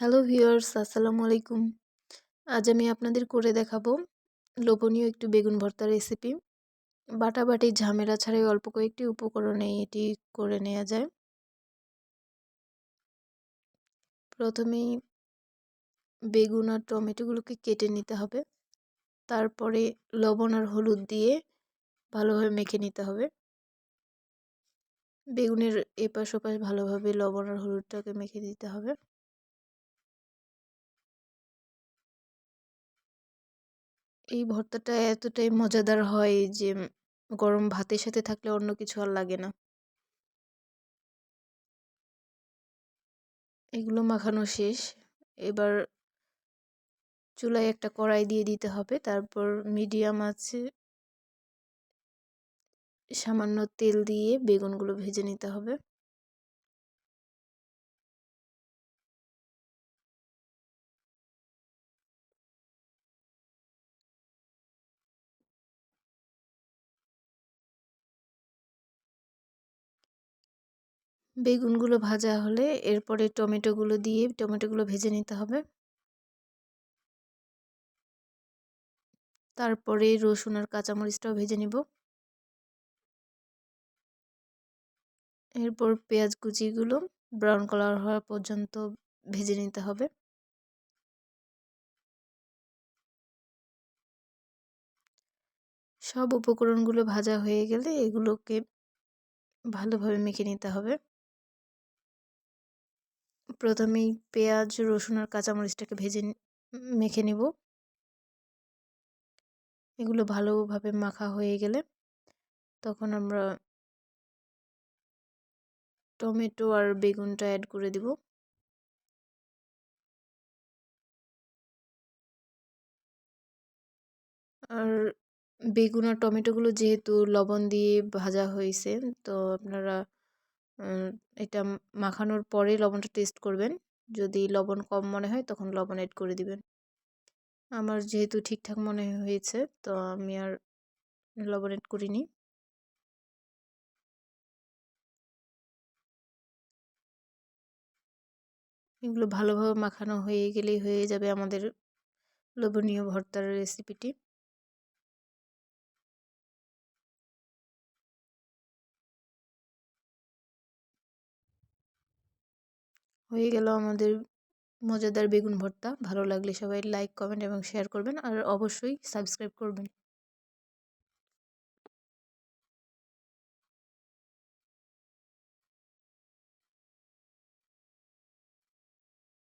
Hello viewers, আসসালামু আলাইকুম। আজ আমি আপনাদের করে দেখাবো লোভনীয় একটু বেগুন ভর্তা রেসিপি। বাটাবাটির ঝামেলা ছাড়াই অল্প কয়েকটি উপকরণে এটি করে নেওয়া যায়। প্রথমেই বেগুন আর টমেটোগুলোকে কেটে নিতে হবে। তারপরে লবণ আর হলুদ দিয়ে ভালোভাবে মেখে নিতে হবে। বেগুনের এপাশ ওপাশ ভালোভাবে লবণ আর হলুদটাকে মেখে দিতে হবে। এই ভর্তাটা এতটাই মজাদার হয় যে গরম ভাতের সাথে থাকলে অন্য কিছু আর লাগে না। এগুলো মাখানো শেষ। এবার চুলায় একটা কড়াই দিয়ে দিতে হবে। তারপর মিডিয়াম আঁচে সামান্য তেল দিয়ে বেগুনগুলো ভেজে নিতে হবে। বেগুনগুলো ভাজা হলে এরপরে টমেটোগুলো দিয়ে টমেটোগুলো ভেজে নিতে হবে। তারপরে রসুন আর কাঁচামরিচটাও ভেজে নিব। এরপর পেঁয়াজ কুচিগুলো ব্রাউন কালার হওয়া পর্যন্ত ভেজে নিতে হবে। সব উপকরণগুলো ভাজা হয়ে গেলে এগুলোকে ভালোভাবে মেখে নিতে হবে। প্রথমেই পেঁয়াজ, রসুন আর কাঁচামরিচটাকে মেখে নিব। এগুলো ভালোভাবে মাখা হয়ে গেলে তখন আমরা টমেটো আর বেগুনটা অ্যাড করে দিব। আর বেগুন আর টমেটোগুলো যেহেতু লবণ দিয়ে ভাজা হয়েছে, তো আপনারা এটা মাখানোর পরে লবণটা টেস্ট করবেন। যদি লবণ কম মনে হয় তখন লবণ অ্যাড করে দিবেন। আমার যেহেতু ঠিকঠাক মনে হয়েছে, তো আমি আর লবণ অ্যাড করিনি। এগুলো ভালোভাবে মাখানো হয়ে গেলেই হয়ে যাবে আমাদের লোভনীয় ভর্তার রেসিপিটি। হয়ে গেল আমাদের মজাদার বেগুন ভর্তা। ভালো লাগলে সবাই লাইক, কমেন্ট এবং শেয়ার করবেন আর অবশ্যই সাবস্ক্রাইব করবেন।